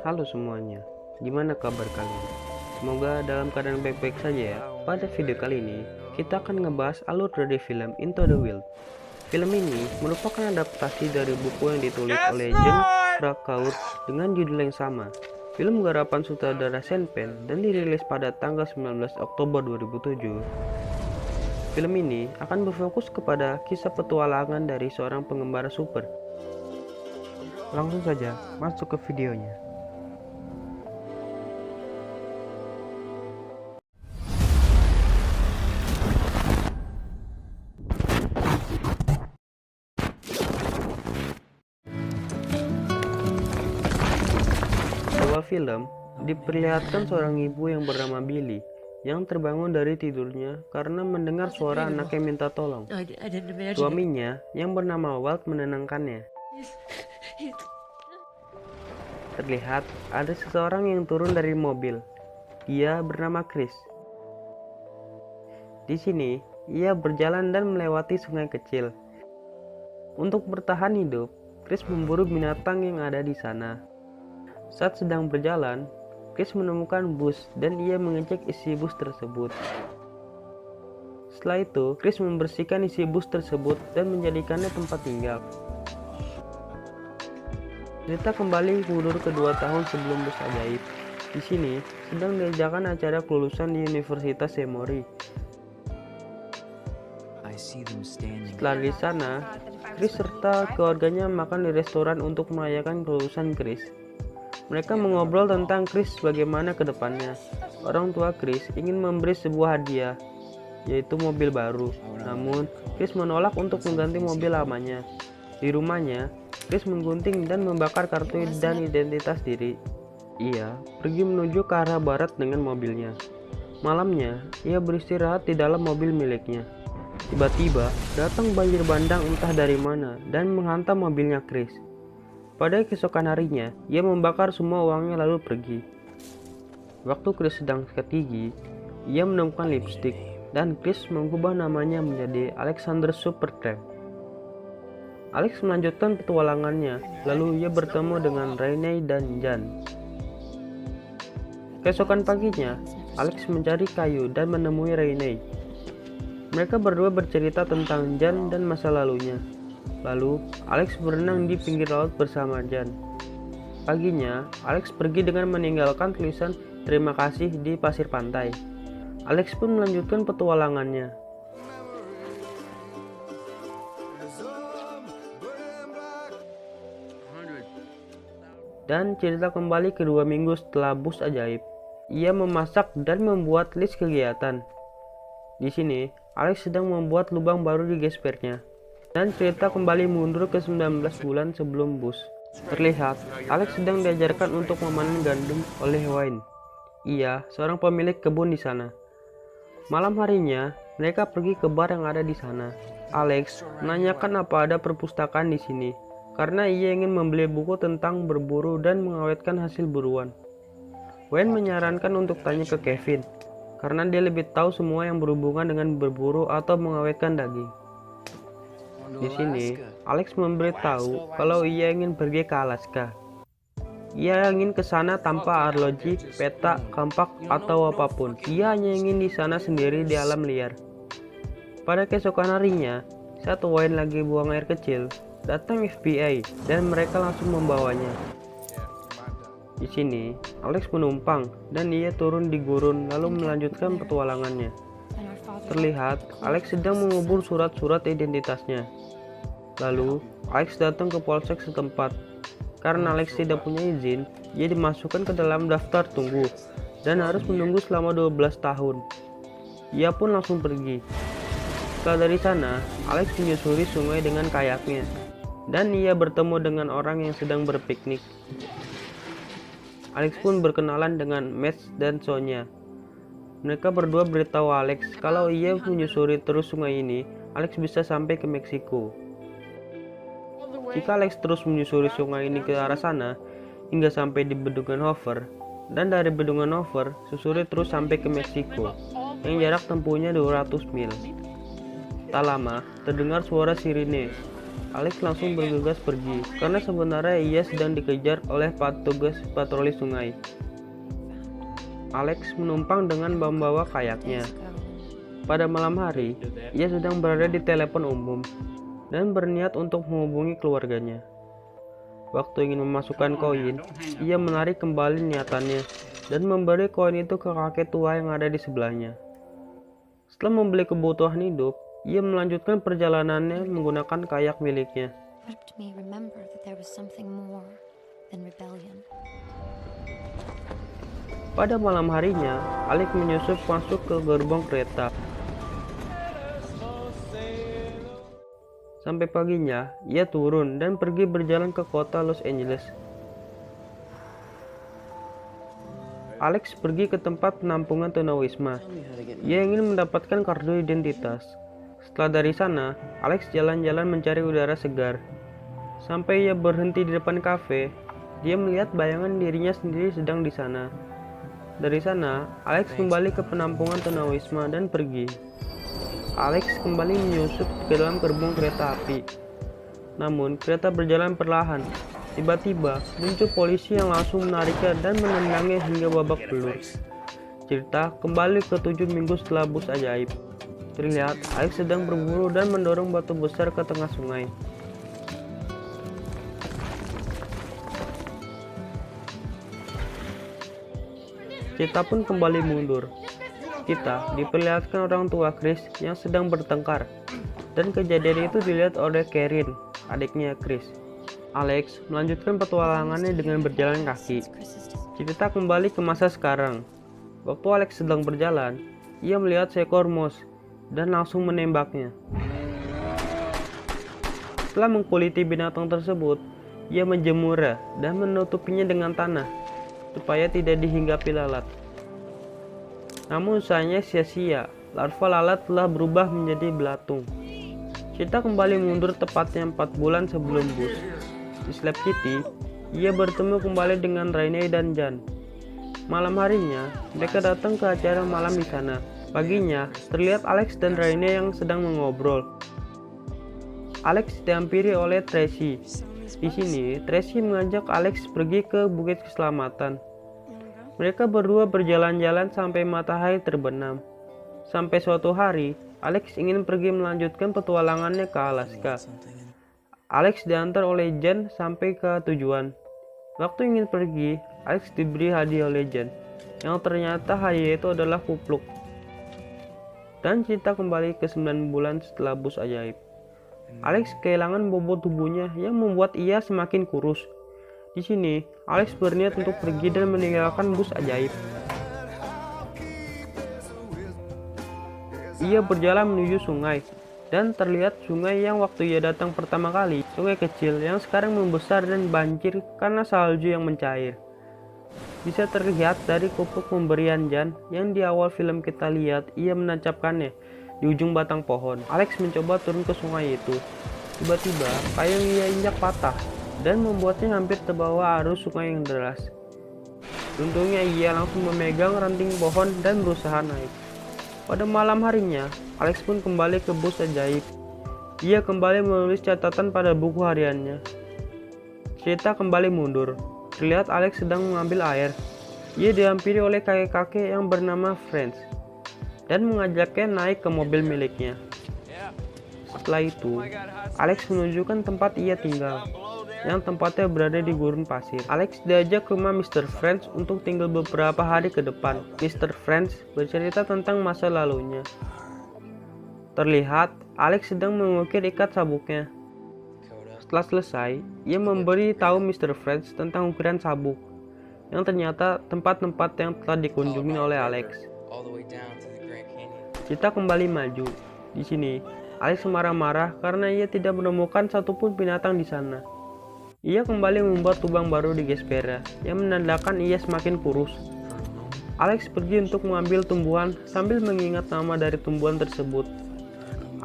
Halo semuanya, gimana kabar kalian? Semoga dalam keadaan baik-baik saja ya. Pada video kali ini, kita akan ngebahas alur dari film Into the Wild. Film ini merupakan adaptasi dari buku yang ditulis oleh John Krakauer dengan judul yang sama. Film garapan sutradara Sean Penn dan dirilis pada tanggal 19 Oktober 2007. Film ini akan berfokus kepada kisah petualangan dari seorang pengembara super. Langsung saja masuk ke videonya. Awal film diperlihatkan seorang ibu yang bernama Billy yang terbangun dari tidurnya karena mendengar suara anaknya minta tolong. Suaminya yang bernama Walt menenangkannya. Terlihat ada seseorang yang turun dari mobil. Dia bernama Chris. Di sini ia berjalan dan melewati sungai kecil. Untuk bertahan hidup, Chris memburu binatang yang ada di sana. Saat sedang berjalan, Chris menemukan bus dan ia mengecek isi bus tersebut. Setelah itu, Chris membersihkan isi bus tersebut dan menjadikannya tempat tinggal. Cerita kembali mundur ke 2 tahun sebelum bus ajaib. Di sini sedang diadakan acara kelulusan di Universitas Emory. Setelah di sana, Chris serta keluarganya makan di restoran untuk merayakan kelulusan Chris. Mereka mengobrol tentang Chris bagaimana ke depannya. Orang tua Chris ingin memberi sebuah hadiah, yaitu mobil baru. Namun, Chris menolak untuk mengganti mobil lamanya. Di rumahnya, Chris menggunting dan membakar kartu dan identitas diri. Ia pergi menuju ke arah barat dengan mobilnya. Malamnya, ia beristirahat di dalam mobil miliknya. Tiba-tiba, datang banjir bandang entah dari mana dan menghantam mobilnya Chris. Pada keesokan harinya, ia membakar semua uangnya lalu pergi. Waktu Chris sedang sakit gigi, ia menemukan lipstik dan Chris mengubah namanya menjadi Alexander Supertramp. Alex melanjutkan petualangannya, lalu ia bertemu dengan Rainey dan Jan. Keesokan paginya, Alex mencari kayu dan menemui Rainey. Mereka berdua bercerita tentang Jan dan masa lalunya. Lalu, Alex berenang di pinggir laut bersama Jan. Paginya, Alex pergi dengan meninggalkan tulisan terima kasih di pasir pantai. Alex pun melanjutkan petualangannya. Dan cerita kembali ke 2 minggu setelah bus ajaib. Ia memasak dan membuat list kegiatan. Di sini, Alex sedang membuat lubang baru di gespernya. Dan cerita kembali mundur ke 19 bulan sebelum bus. Terlihat, Alex sedang diajarkan untuk memanen gandum oleh Wayne. Ia seorang pemilik kebun di sana. Malam harinya, mereka pergi ke bar yang ada di sana. Alex menanyakan apa ada perpustakaan di sini, karena ia ingin membeli buku tentang berburu dan mengawetkan hasil buruan. Wayne menyarankan untuk tanya ke Kevin, karena dia lebih tahu semua yang berhubungan dengan berburu atau mengawetkan daging. Di sini, Alex memberitahu kalau ia ingin pergi ke Alaska. Ia ingin ke sana tanpa arloji, peta, kampak, atau apapun. Ia hanya ingin di sana sendiri di alam liar. Pada keesokan harinya, saat Wayne lagi buang air kecil, datang FBI dan mereka langsung membawanya. Di sini, Alex menumpang dan ia turun di gurun lalu melanjutkan petualangannya. Terlihat, Alex sedang mengubur surat-surat identitasnya. Lalu, Alex datang ke polsek setempat. Karena Alex tidak punya izin, ia dimasukkan ke dalam daftar tunggu dan harus menunggu selama 12 tahun. Ia pun langsung pergi. Setelah dari sana, Alex menyusuri sungai dengan kayaknya, dan ia bertemu dengan orang yang sedang berpiknik. Alex pun berkenalan dengan Matt dan Sonya. Mereka berdua beritahu Alex kalau ia menyusuri terus sungai ini, Alex bisa sampai ke Meksiko. Jika Alex terus menyusuri sungai ini ke arah sana, hingga sampai di Bendungan Hoover, dan dari Bendungan Hoover, susuri terus sampai ke Meksiko, yang jarak tempuhnya 200 mil. Tak lama, terdengar suara sirine. Alex langsung bergegas pergi karena sebenarnya ia sedang dikejar oleh petugas patroli sungai. Alex menumpang dengan membawa kayaknya. Pada malam hari, ia sedang berada di telepon umum dan berniat untuk menghubungi keluarganya. Waktu ingin memasukkan koin, ia menarik kembali niatannya dan memberi koin itu ke kakek tua yang ada di sebelahnya. Setelah membeli kebutuhan hidup, ia melanjutkan perjalanannya menggunakan kayak miliknya. Pada malam harinya, Alex menyusup masuk ke gerbong kereta. Sampai paginya, ia turun dan pergi berjalan ke kota Los Angeles. Alex pergi ke tempat penampungan tunawisma. Ia ingin mendapatkan kartu identitas. Setelah dari sana, Alex jalan-jalan mencari udara segar. Sampai ia berhenti di depan kafe, dia melihat bayangan dirinya sendiri sedang di sana. Dari sana, Alex kembali ke penampungan tunawisma dan pergi. Alex kembali menyusup ke dalam gerbong kereta api. Namun, kereta berjalan perlahan. Tiba-tiba, muncul polisi yang langsung menariknya dan menendangnya hingga babak belur. Cerita kembali ke 7 minggu setelah bus ajaib. Terlihat Alex sedang berburu dan mendorong batu besar ke tengah sungai. Cerita pun kembali mundur. Kita diperlihatkan orang tua Chris yang sedang bertengkar, dan kejadian itu dilihat oleh Karen, adiknya Chris. Alex melanjutkan petualangannya dengan berjalan kaki. Cerita kembali ke masa sekarang. Waktu Alex sedang berjalan, ia melihat seekor moose dan langsung menembaknya. Setelah mengkuliti binatang tersebut, ia menjemurnya dan menutupinya dengan tanah supaya tidak dihinggapi lalat. Namun usahanya sia-sia, larva lalat telah berubah menjadi belatung. Cerita kembali mundur tepatnya 4 bulan sebelum bus. Di Slab City, ia bertemu kembali dengan Rainey dan Jan. Malam harinya, mereka datang ke acara malam di sana. Paginya, terlihat Alex dan Rainey yang sedang mengobrol. Alex dihampiri oleh Tracy. Di sini, Tracy mengajak Alex pergi ke Bukit Keselamatan. Mereka berdua berjalan-jalan sampai matahari terbenam. Sampai suatu hari, Alex ingin pergi melanjutkan petualangannya ke Alaska. Alex diantar oleh Jan sampai ke tujuan. Waktu ingin pergi, Alex diberi hadiah oleh Jan, yang ternyata hadiah itu adalah kupluk. Dan cerita kembali ke 9 bulan setelah bus ajaib. Alex kehilangan bobot tubuhnya yang membuat ia semakin kurus. Di sini, Alex berniat untuk pergi dan meninggalkan bus ajaib. Ia berjalan menuju sungai, dan terlihat sungai yang waktu ia datang pertama kali, sungai kecil yang sekarang membesar dan banjir karena salju yang mencair. Bisa terlihat dari kupuk pemberian Jan yang di awal film kita lihat ia menancapkannya di ujung batang pohon. Alex mencoba turun ke sungai itu. Tiba-tiba kayu yang ia injak patah dan membuatnya hampir terbawa arus sungai yang deras. Untungnya ia langsung memegang ranting pohon dan berusaha naik. Pada malam harinya, Alex pun kembali ke bus ajaib. Ia kembali menulis catatan pada buku hariannya. Cerita kembali mundur. Terlihat Alex sedang mengambil air. Ia dihampiri oleh kakek-kakek yang bernama Franz dan mengajaknya naik ke mobil miliknya. Setelah itu, Alex menunjukkan tempat ia tinggal, yang tempatnya berada di gurun pasir. Alex diajak ke rumah Mr. Franz untuk tinggal beberapa hari ke depan. Mr. Franz bercerita tentang masa lalunya. Terlihat Alex sedang mengukir ikat sabuknya. Setelah selesai, ia memberi tahu Mr. Franz tentang ukiran sabuk, yang ternyata tempat-tempat yang telah dikunjungi oleh Alex. Kita kembali maju. Di sini, Alex marah-marah karena ia tidak menemukan satupun binatang di sana. Ia kembali membuat lubang baru di Gespera, yang menandakan ia semakin kurus. Alex pergi untuk mengambil tumbuhan sambil mengingat nama dari tumbuhan tersebut.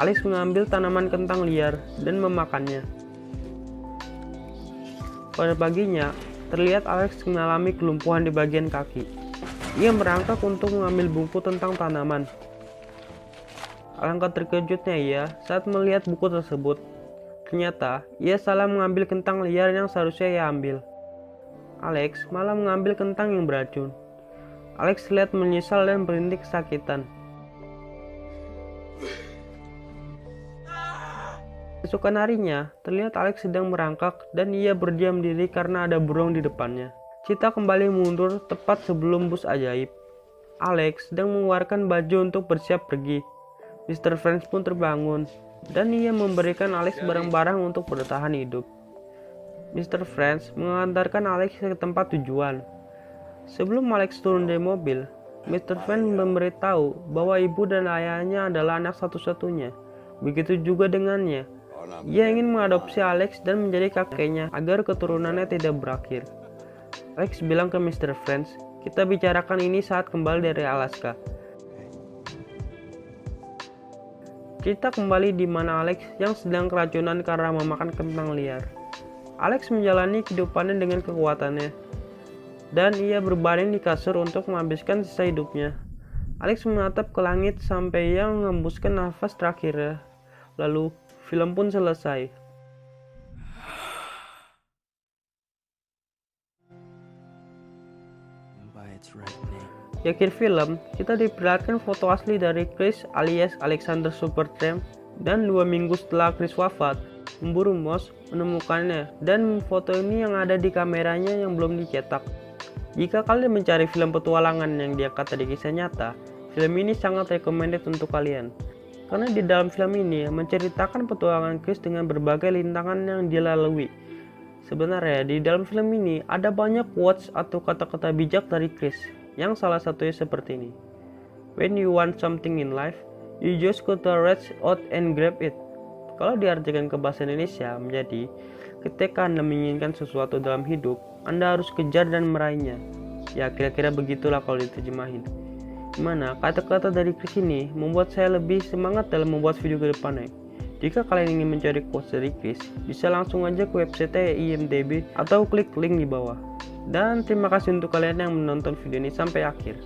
Alex mengambil tanaman kentang liar dan memakannya. Pada paginya, terlihat Alex mengalami kelumpuhan di bagian kaki. Ia merangkak untuk mengambil buku tentang tanaman. Alangkah terkejutnya ia saat melihat buku tersebut. Ternyata, ia salah mengambil kentang liar yang seharusnya ia ambil. Alex malah mengambil kentang yang beracun. Alex terlihat menyesal dan berhenti kesakitan. Keesokan harinya, terlihat Alex sedang merangkak dan ia berdiam diri karena ada burung di depannya. Cerita kembali mundur tepat sebelum bus ajaib. Alex sedang mengeluarkan baju untuk bersiap pergi. Mr. Friends pun terbangun dan ia memberikan Alex barang-barang untuk bertahan hidup. Mr. Friends mengantarkan Alex ke tempat tujuan. Sebelum Alex turun dari mobil, Mr. Friends memberitahu bahwa ibu dan ayahnya adalah anak satu-satunya. Begitu juga dengannya. Ia ingin mengadopsi Alex dan menjadi kakeknya agar keturunannya tidak berakhir. Alex bilang ke Mr. Friends, "Kita bicarakan ini saat kembali dari Alaska." Cerita kembali di mana Alex yang sedang keracunan karena memakan kentang liar. Alex menjalani kehidupannya dengan kekuatannya, dan ia berbaring di kasur untuk menghabiskan sisa hidupnya. Alex menatap ke langit sampai ia mengembuskan nafas terakhirnya. Lalu, film pun selesai. Di akhir film, kita diperlihatkan foto asli dari Chris alias Alexander Supertramp, dan 2 minggu setelah Chris wafat, pemburu Moss menemukannya, dan foto ini yang ada di kameranya yang belum dicetak. Jika kalian mencari film petualangan yang diangkat dari kisah nyata, film ini sangat recommended untuk kalian. Karena di dalam film ini menceritakan petualangan Chris dengan berbagai rintangan yang dia lalui. Sebenarnya di dalam film ini ada banyak quotes atau kata-kata bijak dari Chris, yang salah satunya seperti ini. "When you want something in life, you just go to reach out and grab it." Kalau diartikan ke bahasa Indonesia menjadi, ketika Anda menginginkan sesuatu dalam hidup, Anda harus kejar dan meraihnya. Ya, kira-kira begitulah kalau diterjemahin. Dimana kata-kata dari Chris ini membuat saya lebih semangat dalam membuat video ke depannya. Jika kalian ingin mencari quotes dari Chris, bisa langsung aja ke website IMDb atau klik link di bawah. Dan terima kasih untuk kalian yang menonton video ini sampai akhir.